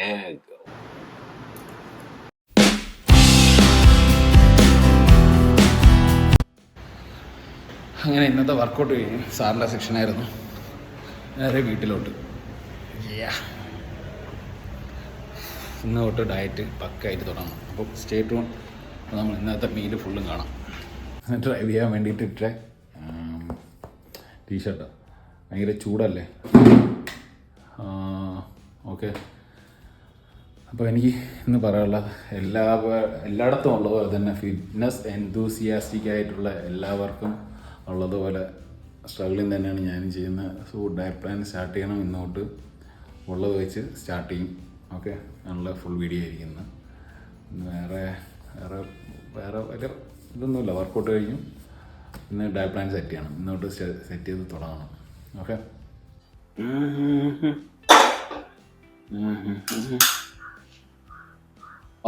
egg. അങ്ങനെ ഇന്നത്തെ workout കഴിഞ്ഞു. സാറിൻ്റെ സെക്ഷനായിരുന്നു. നേരെ വീട്ടിലോട്ട്. ഇന്ന് തൊട്ട് ഡയറ്റ് പക്കായിട്ട് തുടങ്ങണം. അപ്പോൾ സ്റ്റേ ട്യൂൺ. നമ്മൾ ഇന്നത്തെ മീൽ ഫുള്ളും കാണാം. ഡ്രൈവ് ചെയ്യാൻ വേണ്ടിയിട്ട് ഇട്ട ടീഷർട്ട് ഭയങ്കര ചൂടല്ലേ. ഓക്കെ, അപ്പോൾ എനിക്ക് ഇന്ന് പറയാനുള്ളത് എല്ലായിടത്തും ഉള്ളതുപോലെ തന്നെ ഫിറ്റ്നസ് എൻതൂസിയാസ്റ്റിക് ആയിട്ടുള്ള എല്ലാവർക്കും ഉള്ളതുപോലെ സ്ട്രഗിളിങ് തന്നെയാണ് ഞാനും ചെയ്യുന്നത്. സോ ഡയറ്റ് പ്ലാൻ സ്റ്റാർട്ട് ചെയ്യണം. ഇന്നോട്ട് ഉള്ളത് വെച്ച് സ്റ്റാർട്ട് ചെയ്യും. ഓക്കെ, നല്ല ഫുൾ വീഡിയോ ആയിരിക്കുന്നത്. വേറെ വലിയ ഇതൊന്നുമില്ല. വർക്കൗട്ട് കഴിഞ്ഞു. ഇന്ന് ഡയറ്റ് പ്ലാൻ സെറ്റ് ചെയ്യണം. ഇന്നോട്ട് സെറ്റ് ചെയ്ത് തുടങ്ങണം. ഓക്കെ,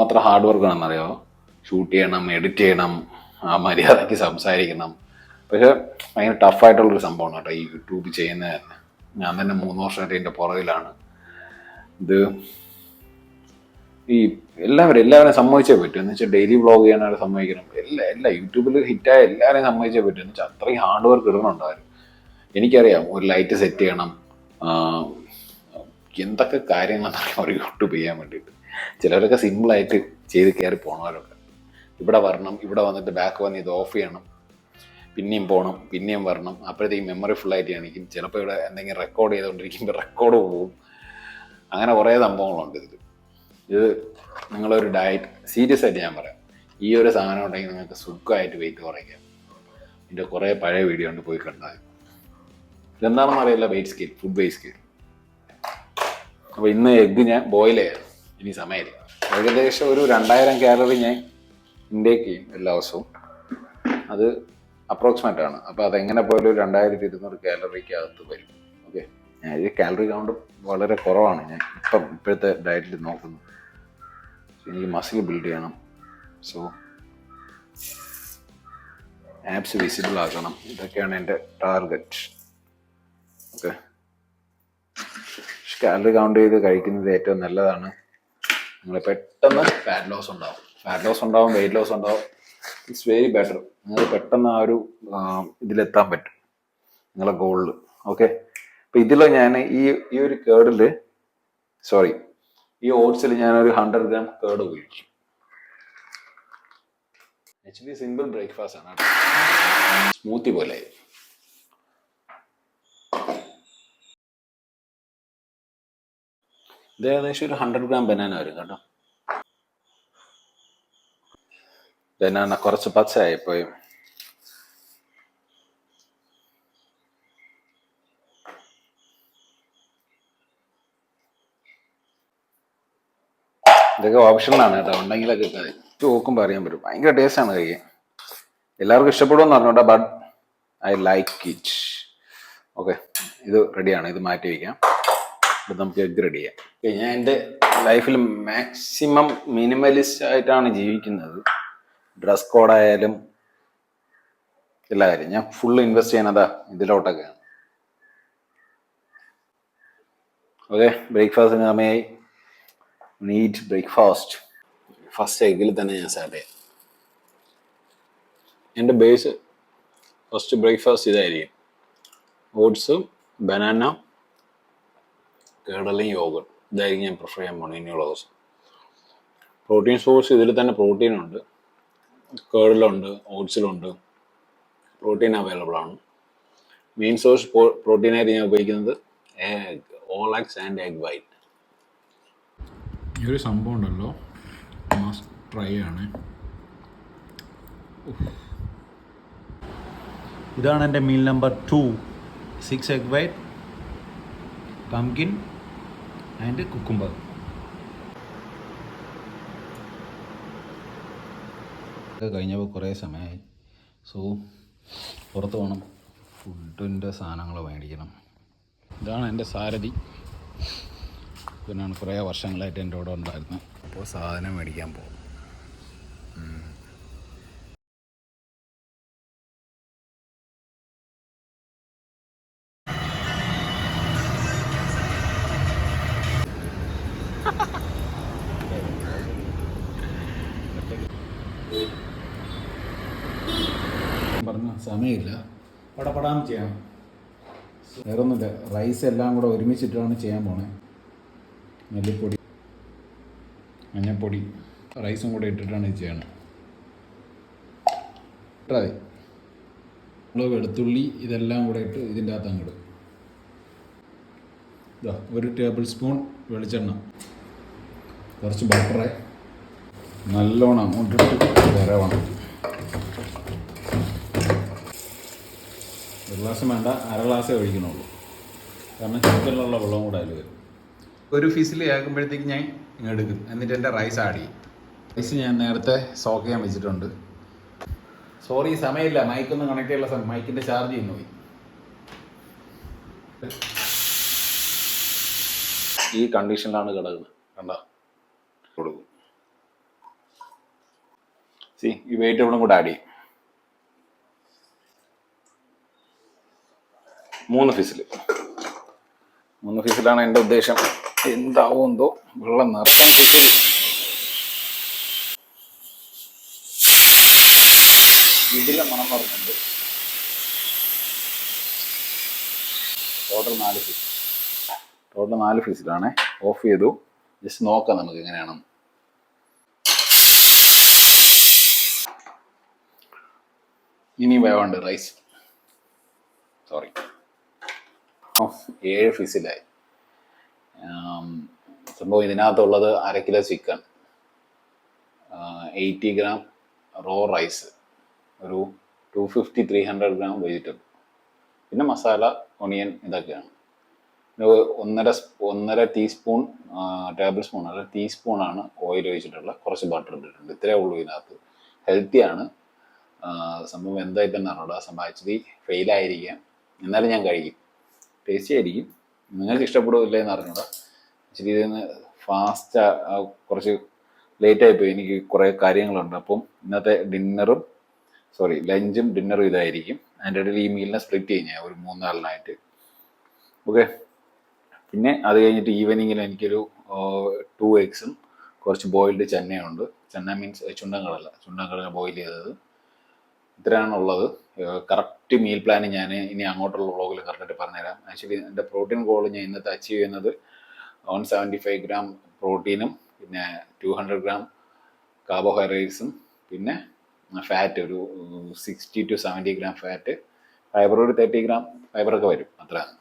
അത്ര ഹാർഡ് വർക്ക് ആണെന്നറിയാമോ. ഷൂട്ട് ചെയ്യണം, എഡിറ്റ് ചെയ്യണം, മര്യാദയ്ക്ക് സംസാരിക്കണം. പക്ഷെ ഭയങ്കര ടഫായിട്ടുള്ളൊരു സംഭവമാണ് കേട്ടോ ഈ യൂട്യൂബ് ചെയ്യുന്നത് തന്നെ. ഞാൻ തന്നെ 3 വർഷമായിട്ട് ഇതിൻ്റെ പുറകിലാണ്. ഇത് ഈ എല്ലാവരെയും സമ്മതിച്ചേ പറ്റും. എന്ന് വെച്ചാൽ ഡെയിലി വ്ളോഗ് ചെയ്യാനായിട്ട് സമ്മതിക്കണം. എല്ലാ യൂട്യൂബിൽ ഹിറ്റായ എല്ലാവരെയും സമ്മതിച്ചേ പറ്റും. എന്ന് വെച്ചാൽ അത്രയും ഹാർഡ് വർക്ക് ഇടണുണ്ടായിരുന്നു. എനിക്കറിയാം ഒരു ലൈറ്റ് സെറ്റ് ചെയ്യണം, എന്തൊക്കെ കാര്യങ്ങളെന്നറിയാം ഒരു യൂട്യൂബ് ചെയ്യാൻ വേണ്ടിയിട്ട്. ചിലരൊക്കെ സിമ്പിളായിട്ട് ചെയ്ത് കയറി പോണവരൊക്കെ. ഇവിടെ വരണം, ഇവിടെ വന്നിട്ട് ബാക്ക് വന്ന് ഇത് ഓഫ് ചെയ്യണം, പിന്നെയും പോകണം, പിന്നെയും വരണം. അപ്പോഴത്തേക്കും മെമ്മറി ഫുള്ളായിട്ട് കാണിക്കും. ചിലപ്പോൾ ഇവിടെ എന്തെങ്കിലും റെക്കോർഡ് ചെയ്തുകൊണ്ടിരിക്കുമ്പോൾ റെക്കോർഡ് പോകും. അങ്ങനെ കുറേ സംഭവങ്ങളുണ്ട് ഇതിൽ. ഇത് നിങ്ങളൊരു ഡയറ്റ് സീരിയസ് ആയിട്ട് ഞാൻ പറയാം, ഈ ഒരു സാധനം ഉണ്ടെങ്കിൽ നിങ്ങൾക്ക് സുഖമായിട്ട് വെയിറ്റ് കുറയ്ക്കാം. ഇതിൻ്റെ കുറേ പഴയ വീഡിയോ ഉണ്ട്, പോയി കണ്ടാൽ. ഇതെന്താണെന്ന് അറിയില്ല, weight scale, food weight scale. അപ്പോൾ ഇന്ന് എഗ്ഗ് ഞാൻ ബോയിൽ ചെയ്യാം. ഇനി സമയമില്ല. ഏകദേശം ഒരു 2000 കാലറി ഞാൻ ഇൻടേക്ക് ചെയ്യും എല്ലാ ദിവസവും. അത് അപ്രോക്സിമേറ്റ് ആണ്. അപ്പോൾ അതെങ്ങനെ പോയാലും 2200 കാലറിക്ക് അകത്ത് വരും. ഓക്കെ, ഞാൻ ഈ കാലറി കൗണ്ട് വളരെ കുറവാണ് ഞാൻ ഇപ്പോഴത്തെ ഡയറ്റിൽ നോക്കുന്നത്. എനിക്ക് മസിൽ ബിൽഡ് ചെയ്യണം. സോ ആപ്സ് വിസിബിൾ ആക്കണം. ഇതൊക്കെയാണ് എൻ്റെ ടാർഗറ്റ്. ഓക്കെ, കാലറി കൗണ്ട് ചെയ്ത് കഴിക്കുന്നത് ഏറ്റവും നല്ലതാണ്. നിങ്ങൾ പെട്ടെന്ന് ഫാറ്റ് ലോസ് ഉണ്ടാവും, വെയിറ്റ് ലോസ് ഉണ്ടാവും. It's very better. നിങ്ങൾ പെട്ടെന്ന് ആ ഒരു ഇതിലെത്താൻ പറ്റും നിങ്ങളെ ഗോളിൽ. ഓക്കെ, അപ്പം ഇതിൽ ഞാൻ ഈ ഒരു കേർഡിൽ ഈ ഓട്സിൽ ഞാനൊരു 100 ഗ്രാം കേർഡ് ഉപയോഗിക്കും. ആക്ച്വലി സിമ്പിൾ ബ്രേക്ക്ഫാസ്റ്റ് ആണ്, സ്മൂത്തി പോലെ. ഇത് ഏകദേശം ഒരു 100 ഗ്രാം ബനാന വരും കേട്ടോ. ബനാന കുറച്ച് പച്ചയായിപ്പോയി. ഇതൊക്കെ ഓപ്ഷനിലാണ് കേട്ടോ, ഉണ്ടെങ്കിലൊക്കെ നോക്കുമ്പോൾ അറിയാൻ പറ്റും. ഭയങ്കര ടേസ്റ്റാണ് കഴിക്കാൻ. എല്ലാവർക്കും ഇഷ്ടപ്പെടുമെന്ന് പറഞ്ഞോട്ടെ, but I like it. Okay, ഇത് റെഡിയാണ്. ഇത് മാറ്റി വയ്ക്കാം. ഇത് നമുക്ക് എഗ് റെഡി ചെയ്യാം. ഞാൻ എൻ്റെ ലൈഫിൽ മാക്സിമം മിനിമലിസ്റ്റ് ആയിട്ടാണ് ജീവിക്കുന്നത്. ഡ്രസ് കോഡായാലും എല്ലാ കാര്യം ഞാൻ ഫുൾ ഇൻവെസ്റ്റ് ചെയ്യുന്നതാ ഇതിലോട്ടൊക്കെയാണ്. ഓക്കെ, ബ്രേക്ക്ഫാസ്റ്റിന് സമയമായി. NEET breakfast. ഫസ്റ്റ് എഗ്ഗിൽ തന്നെ ഞാൻ സ്റ്റാർട്ട് ചെയ്യാം. എൻ്റെ ബേസ് ഫസ്റ്റ് ബ്രേക്ക്ഫാസ്റ്റ് ഇതായിരിക്കും. ഓട്സ്, ബനാന, കേടലും യോഗട്ട്. ഇതായിരിക്കും ഞാൻ പ്രിഫർ ചെയ്യാൻ പോകുന്നത് ഇനിയുള്ള ദിവസം. പ്രോട്ടീൻ സോഴ്സ് ഇതിൽ തന്നെ പ്രോട്ടീനുണ്ട്. കേർഡിലുണ്ട്, ഓട്സിലുണ്ട് പ്രോട്ടീൻ അവൈലബിൾ ആണ്. മെയിൻ സോഴ്സ് പ്രോട്ടീനായിട്ട് ഞാൻ ഉപയോഗിക്കുന്നത് egg, all eggs and egg white. ഈ ഒരു സംഭവം ഉണ്ടല്ലോ, മസ്റ്റ് ട്രൈ ആണ്. ഇതാണ് എൻ്റെ meal number 2. 6 egg white, pumpkin and cucumber. കഴിഞ്ഞപ്പോൾ കുറേ സമയമായി. സോ പുറത്ത് പോകണം, ഫുഡിൻ്റെ സാധനങ്ങൾ മേടിക്കണം. ഇതാണ് എൻ്റെ സാരഥി. പിന്നാണ് കുറേ വർഷങ്ങളായിട്ട് എൻ്റെ കൂടെ ഉണ്ടായിരുന്നു. അപ്പോൾ സാധനം മേടിക്കാൻ പോകും. സമയമില്ല, പടപടാം ചെയ്യണം. വേറൊന്നുമില്ല, റൈസ് എല്ലാം കൂടെ ഒരുമിച്ചിട്ടാണ് ചെയ്യാൻ പോണേ. മല്ലിപ്പൊടി, മഞ്ഞൾപ്പൊടി, റൈസും കൂടെ ഇട്ടിട്ടാണ് ഇത് ചെയ്യണം. ഇട്ടാൽ മതി. വെളുത്തുള്ളി ഇതെല്ലാം കൂടെ ഇട്ട് ഇതിൻ്റെ അകത്ത് അങ്ങോട്ട് ഇതാ 1 ടേബിൾ സ്പൂൺ വെളിച്ചെണ്ണ, കുറച്ച് ബട്ടറ്, നല്ലോണം അങ്ങോട്ടിട്ട് വരവണം. 1 ഗ്ലാസ് വേണ്ട, 1/2 ഗ്ലാസ്സേ ഒഴിക്കണുള്ളൂ, കാരണം ചിക്കനിലുള്ള വെള്ളം കൂടെ അതിൽ വരും. ഒരു ഫിസിൽ ആക്കുമ്പോഴത്തേക്ക് ഞാൻ ഇങ്ങെടുക്കും, എന്നിട്ട് എൻ്റെ റൈസ് ആഡ് ചെയ്യും. റൈസ് ഞാൻ നേരത്തെ സോക്ക് ചെയ്യാൻ വെച്ചിട്ടുണ്ട്. സോറി, സമയമില്ല, മൈക്കൊന്നും കണക്ട് ചെയ്യാനുള്ള സമയം, മൈക്കിൻ്റെ ചാർജ് ചെയ്യുന്നു പോയി. ഈ കണ്ടീഷനിലാണ് കിടക്കുന്നത്, കണ്ട കൊടുക്കും. ഈ വെജിറ്റബിളും കൂടെ ആഡ് ചെയ്യും. 3 ഫിസിലാണ് എൻ്റെ ഉദ്ദേശം. എന്താവും എന്തോ, വെള്ളം നിറക്കാൻ കിട്ടും. ഇതിലെ മണം പറഞ്ഞിട്ടുണ്ട്. ടോട്ടൽ 4 ഫിസിലാണ്. ഓഫ് ചെയ്തു. ജസ്റ്റ് നോക്കാം നമുക്ക് എങ്ങനെയാണ്. ഇനി വേവാണ്ട് റൈസ്. സോറി, 7 ഫിസിലായി. സംഭവം ഇതിനകത്തുള്ളത് 1/2 kilo chicken, 80 gram raw rice, ഒരു 250-300 ഗ്രാം വെജിറ്റബിൾ, പിന്നെ മസാല, ഒണിയൻ, ഇതൊക്കെയാണ്. 1.5 ടീസ്പൂൺ ടേബിൾ സ്പൂൺ അല്ല ടീസ്പൂണാണ് ഓയിൽ ഒഴിച്ചിട്ടുള്ള, കുറച്ച് ബട്ടർ ഇട്ടിട്ടുണ്ട്. ഇത്രയേ ഉള്ളൂ ഇതിനകത്ത്. ഹെൽത്തിയാണ് സംഭവം. എന്തായിട്ടെന്ന് അറിഞ്ഞൂടാ, സംഭവം ആക്ച്വലി ഫെയിലായിരിക്കാം, എന്നാലും ഞാൻ കഴിക്കും. ടേസ്റ്റി ആയിരിക്കും. നിങ്ങൾക്ക് ഇഷ്ടപ്പെടുകയില്ല എന്ന് അറിഞ്ഞൂടാ. ആക്ച്വലി ഇതിന് ഫാസ്റ്റ് കുറച്ച് ലേറ്റായിപ്പോയി, എനിക്ക് കുറേ കാര്യങ്ങളുണ്ട്. അപ്പം ഇന്നത്തെ ലഞ്ചും ഡിന്നറും ഇതായിരിക്കും. അതിൻ്റെ ഇടയിൽ ഈ മീലിനെ സ്പ്ലിറ്റ് ചെയ്യും ഞാൻ ഒരു 3-4 ഓക്കെ. പിന്നെ അത് കഴിഞ്ഞിട്ട് ഈവനിങ്ങിൽ എനിക്കൊരു 2 എഗ്സും കുറച്ച് ബോയിൽഡ് ചെന്നയുണ്ട്. ചെന്ന മീൻസ് ചുണ്ടൻകടല ബോയിൽ ചെയ്തത്. ഇത്രയാണുള്ളത്. കറക്റ്റ് മീൽ പ്ലാൻ ഞാൻ ഇനി അങ്ങോട്ടുള്ള വ്ളോഗിൽ കറക്റ്റായിട്ട് പറഞ്ഞുതരാം. ആക്ച്വലി എൻ്റെ പ്രോട്ടീൻ ഗോൾ ഞാൻ ഇന്നത്തെ അച്ചീവ് ചെയ്യുന്നത് 175 ഗ്രാം പ്രോട്ടീനും പിന്നെ 200 ഗ്രാം കാർബോഹൈഡ്രേറ്റ്സും പിന്നെ ഫാറ്റ് ഒരു 60-70 ഗ്രാം ഫാറ്റ്, ഫൈബർ ഒരു 30 ഗ്രാം ഫൈബറൊക്കെ വരും. അത്രയാണ്.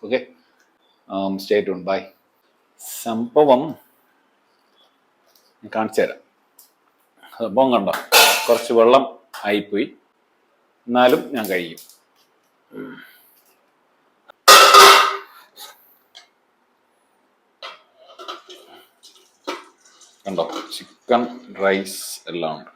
Okay, stay tune. ബൈ. സംഭവം ഞാൻ കാണിച്ചു തരാം. സംഭവം കണ്ടോ, കുറച്ച് വെള്ളം ആയിപ്പോയി, എന്നാലും ഞാൻ കഴിക്കും. കണ്ടോ, ചിക്കൻ റൈസ് എല്ലാം ഉണ്ട്.